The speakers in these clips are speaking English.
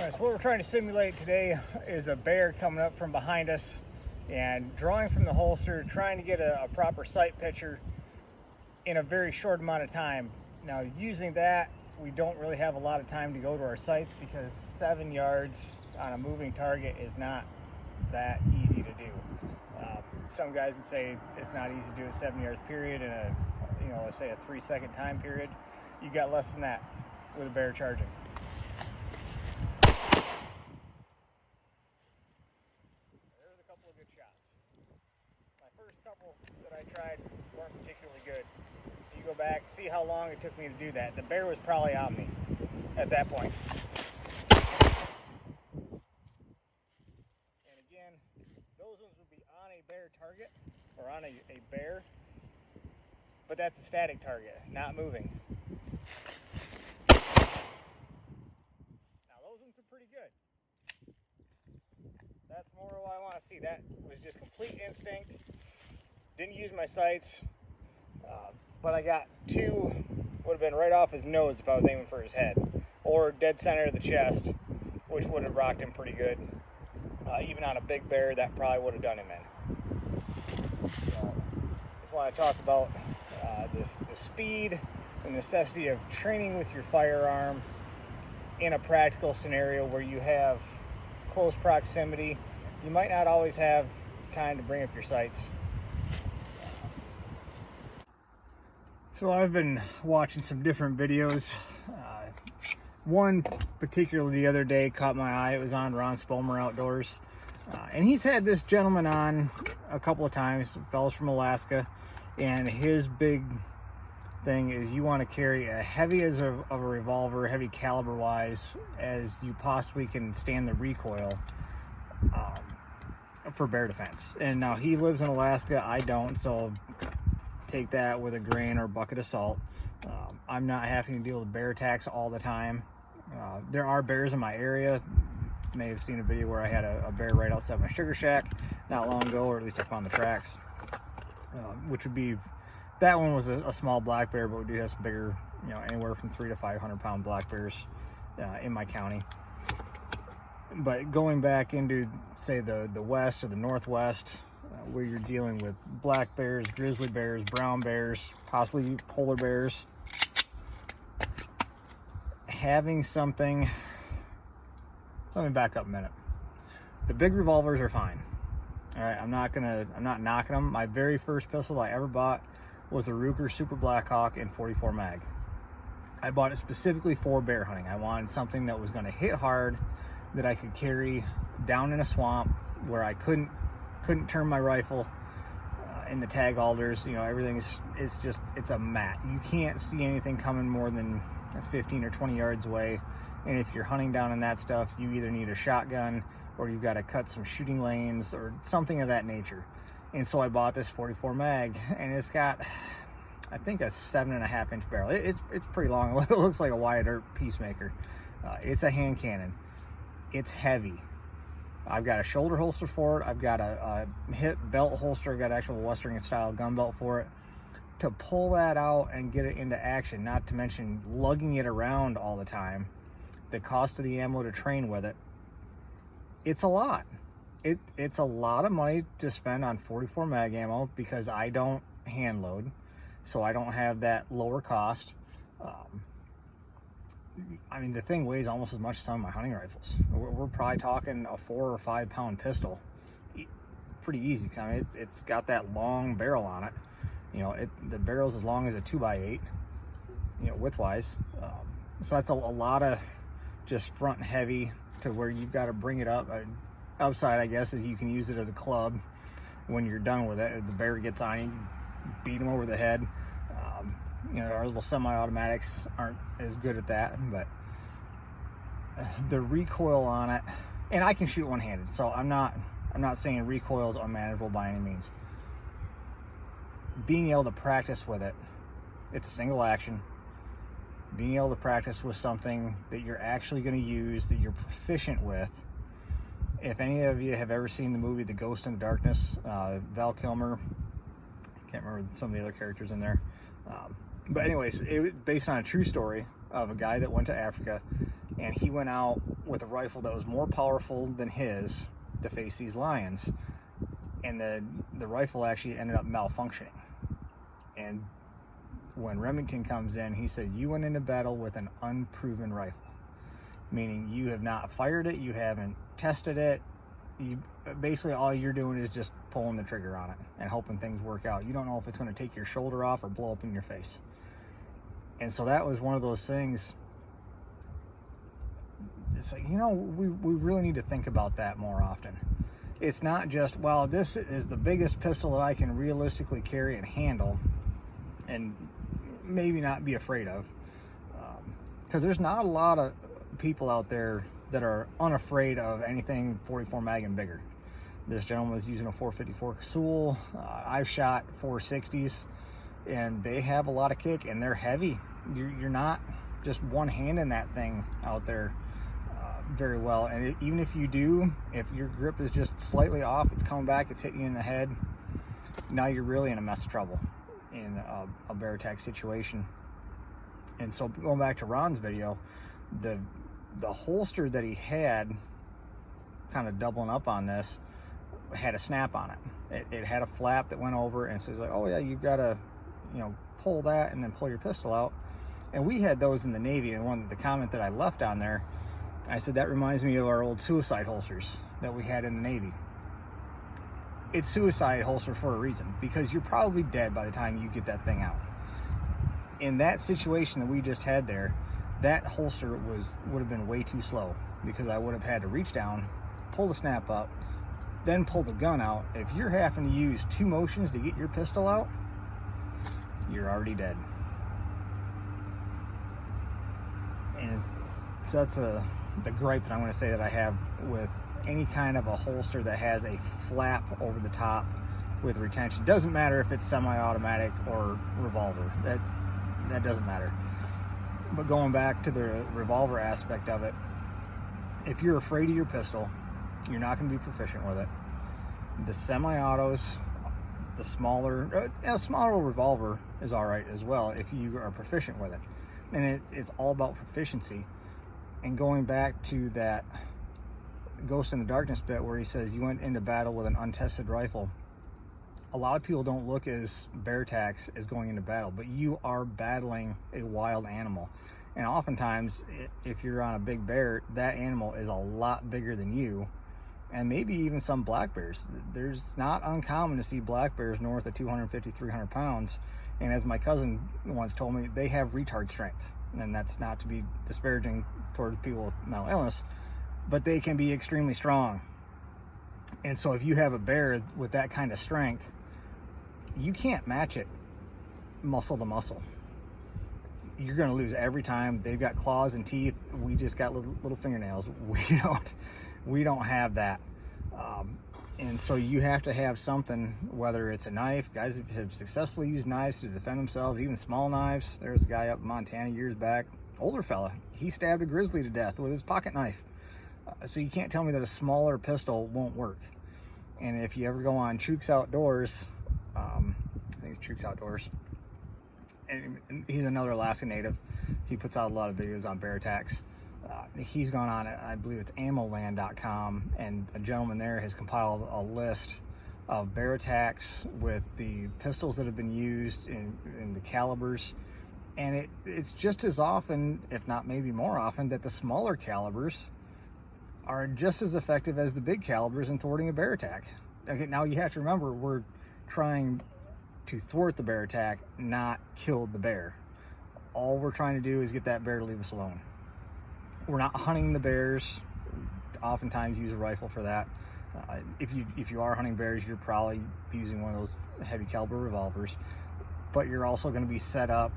Alright, so what we're trying to simulate today is a bear coming up from behind us and drawing from the holster, trying to get a proper sight picture in a very short amount of time. Now, using that, we don't really have a lot of time to go to our sights because 7 yards on a moving target is not that easy to do. Some guys would say it's not easy to do a 7 yards period in a, let's say a 3-second time period. You got less than that with a bear charging. There's a couple of good shots. My first couple that I tried weren't particularly good. You go back, see how long it took me to do that. The bear was probably on me at that point. And again, those ones would be on a bear target or on a bear, but that's a static target, not moving. Now those ones are pretty good. That's more what I want to see. That was just complete instinct. Didn't use my sights, but I got two, would have been right off his nose if I was aiming for his head, or dead center of the chest, which would have rocked him pretty good. Even on a big bear, that probably would have done him in. Just want to talk about the speed, the necessity of training with your firearm in a practical scenario where you have close proximity. You might not always have time to bring up your sights. So I've been watching some different videos. One particularly the other day caught my eye. It was on Ron Spolmer Outdoors. And he's had this gentleman on a couple of times, fellas from Alaska. And his big thing is you want to carry a heavy as of a revolver, heavy caliber wise, as you possibly can stand the recoil for bear defense. And now he lives in Alaska, I don't, so take that with a grain or bucket of salt. I'm not having to deal with bear attacks all the time. There are bears in my area. You may have seen a video where I had a bear right outside my sugar shack not long ago, or at least I found the tracks, which would be, that one was a small black bear, but we do have some bigger, anywhere from 300 to 500 pound black bears in my county. But going back into, say, the west or the northwest, where you're dealing with black bears, grizzly bears, brown bears, possibly polar bears, having something, let me back up a minute. The big revolvers are fine. All right, I'm not knocking them. My very first pistol I ever bought was the Ruger Super Blackhawk in 44 mag. I bought it specifically for bear hunting. I wanted something that was going to hit hard, that I could carry down in a swamp where I couldn't turn my rifle in the tag alders. Everything it's a mat. You can't see anything coming more than 15 or 20 yards away. And if you're hunting down in that stuff, you either need a shotgun or you've got to cut some shooting lanes or something of that nature. And so I bought this 44 mag, and it's got, I think, a 7.5 inch barrel. It's pretty long. It looks like a Wyatt Earp Peacemaker. It's a hand cannon. It's heavy. I've got a shoulder holster for it. I've got a hip belt holster. I've got actual Western style gun belt for it. To pull that out and get it into action, not to mention lugging it around all the time, the cost of the ammo to train with it, it's a lot. It's a lot of money to spend on 44 mag ammo because I don't hand load, so I don't have that lower cost. I mean, the thing weighs almost as much as some of my hunting rifles. We're probably talking a 4 or 5 pound pistol. Pretty easy. I mean, it's got that long barrel on it. The barrel's as long as a 2x8, widthwise. So that's a lot of just front heavy to where you've got to bring it up. Outside, I guess, is you can use it as a club when you're done with it. If the bear gets on you, beat him over the head. Our little semi-automatics aren't as good at that, but the recoil on it, and I can shoot one-handed, so I'm not saying recoil is unmanageable by any means. Being able to practice with it, it's a single action. Being able to practice with something that you're actually going to use, that you're proficient with. If any of you have ever seen the movie The Ghost in the Darkness, Val Kilmer, can't remember some of the other characters in there, but anyways, it was based on a true story of a guy that went to Africa and he went out with a rifle that was more powerful than his to face these lions, and the rifle actually ended up malfunctioning. And when Remington comes in, he said, you went into battle with an unproven rifle, meaning you have not fired it, you haven't tested it. You basically, all you're doing is just pulling the trigger on it and hoping things work out. You don't know if it's going to take your shoulder off or blow up in your face. And so that was one of those things. It's like, you know, we really need to think about that more often. It's not just, well, this is the biggest pistol that I can realistically carry and handle and maybe not be afraid of, because there's not a lot of people out there that are unafraid of anything 44 mag and bigger. This gentleman was using a 454 Casull. I've shot 460s, and they have a lot of kick, and they're heavy. You're not just one-handing that thing out there very well. And even if you do, if your grip is just slightly off, it's coming back, it's hitting you in the head, now you're really in a mess of trouble in a bear attack situation. And so going back to Ron's video, the holster that he had, kind of doubling up on this, had a snap on it. It had a flap that went over, and so he's like, oh yeah, you've got to, you know, pull that and then pull your pistol out. And we had those in the Navy, and the comment that I left on there, I said, that reminds me of our old suicide holsters that we had in the Navy. It's suicide holster for a reason, because you're probably dead by the time you get that thing out. In that situation that we just had there, that holster would have been way too slow, because I would have had to reach down, pull the snap up, then pull the gun out. If you're having to use two motions to get your pistol out, you're already dead. And so that's the gripe that I'm going to say that I have with any kind of a holster that has a flap over the top with retention. Doesn't matter if it's semi-automatic or revolver. That doesn't matter. But going back to the revolver aspect of it, if you're afraid of your pistol, you're not going to be proficient with it. The semi-autos, the smaller revolver is all right as well if you are proficient with it. And it's all about proficiency. And going back to that Ghost in the Darkness bit where he says you went into battle with an untested rifle, a lot of people don't look as bear attacks as going into battle, but you are battling a wild animal. And oftentimes, if you're on a big bear, that animal is a lot bigger than you, and maybe even some black bears. There's not uncommon to see black bears north of 250, 300 pounds. And as my cousin once told me, they have retard strength. And that's not to be disparaging towards people with mental illness, but they can be extremely strong. And so if you have a bear with that kind of strength, you can't match it muscle to muscle. You're going to lose every time. They've got claws and teeth. We just got little fingernails. We don't have that. And so you have to have something, whether it's a knife. Guys have successfully used knives to defend themselves, even small knives. There was a guy up in Montana years back, older fella. He stabbed a grizzly to death with his pocket knife. So you can't tell me that a smaller pistol won't work. And if you ever go on Chooks Outdoors, I think it's Chooks Outdoors, and he's another Alaska native. He puts out a lot of videos on bear attacks. He's gone on it, I believe it's ammoland.com, and a gentleman there has compiled a list of bear attacks with the pistols that have been used in the calibers. And it's just as often, if not maybe more often, that the smaller calibers are just as effective as the big calibers in thwarting a bear attack. Okay, now you have to remember, we're trying to thwart the bear attack, not kill the bear. All we're trying to do is get that bear to leave us alone. We're not hunting the bears. Oftentimes use a rifle for that. If you are hunting bears, you're probably using one of those heavy caliber revolvers, but you're also going to be set up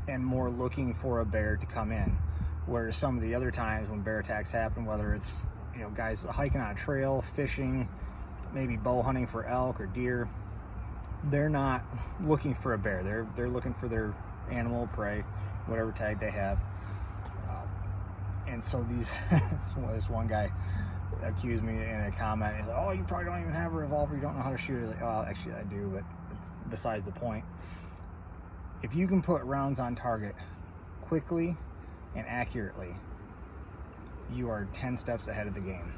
and more looking for a bear to come in. Whereas some of the other times when bear attacks happen, whether it's, you know, guys hiking on a trail, fishing, maybe bow hunting for elk or deer, they're not looking for a bear. They're looking for their animal prey, whatever tag they have. And so this one guy accused me in a comment. He's like, "Oh, you probably don't even have a revolver. You don't know how to shoot it." Like, oh, actually I do, but it's besides the point. If you can put rounds on target quickly and accurately, you are 10 steps ahead of the game.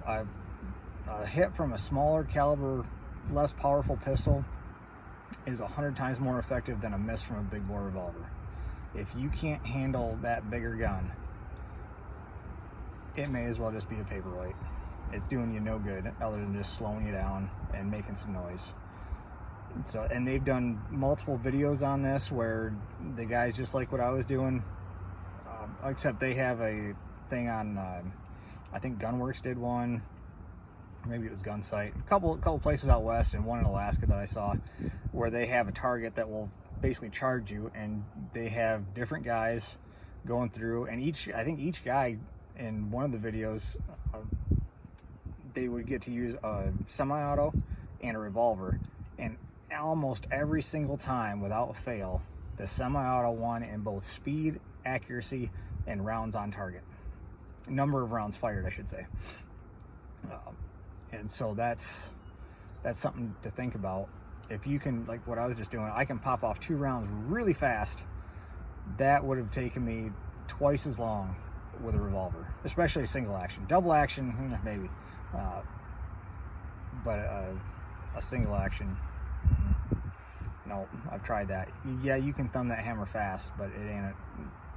A hit from a smaller caliber, less powerful pistol is 100 times more effective than a miss from a big bore revolver. If you can't handle that bigger gun, it may as well just be a paperweight. It's doing you no good other than just slowing you down and making some noise. So, and they've done multiple videos on this where the guys, just like what I was doing, except they have a thing on, I think Gunworks did one, maybe it was Gunsight, a couple places out west, and one in Alaska that I saw, where they have a target that will basically charge you, and they have different guys going through, and I think each guy in one of the videos, they would get to use a semi-auto and a revolver, and almost every single time, without fail, the semi-auto won in both speed, accuracy, and rounds on target. Number of rounds fired, I should say. And so that's something to think about. If you can, like what I was just doing, I can pop off 2 rounds really fast. That would have taken me twice as long with a revolver, especially a single action. Double action, maybe. But a single action, no, I've tried that. Yeah, you can thumb that hammer fast, but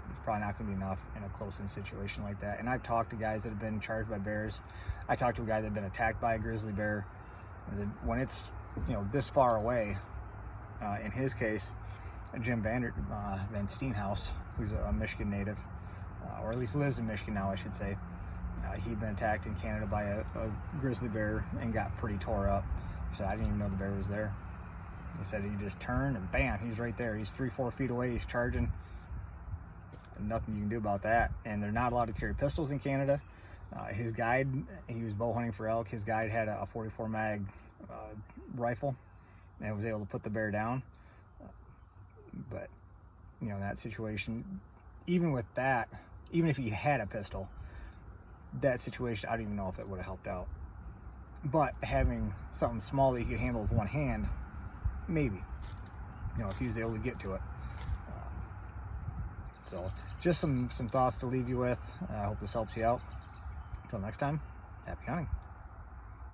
it's probably not going to be enough in a close-in situation like that. And I've talked to guys that have been charged by bears. I talked to a guy that had been attacked by a grizzly bear. When it's, this far away, in his case, Jim Van Steenhouse, who's a Michigan native, or at least lives in Michigan now, I should say. He'd been attacked in Canada by a grizzly bear and got pretty tore up. He said, I didn't even know the bear was there. He said he just turned and bam, he's right there. He's 3-4 feet away, he's charging. Nothing you can do about that. And they're not allowed to carry pistols in Canada. His guide, he was bow hunting for elk. His guide had a 44 mag rifle and was able to put the bear down. But, in that situation, even with that, even if he had a pistol, that situation, I don't even know if it would have helped out. But having something small that he could handle with one hand, maybe, if he was able to get to it. So just some thoughts to leave you with. I hope this helps you out. Until next time, happy hunting.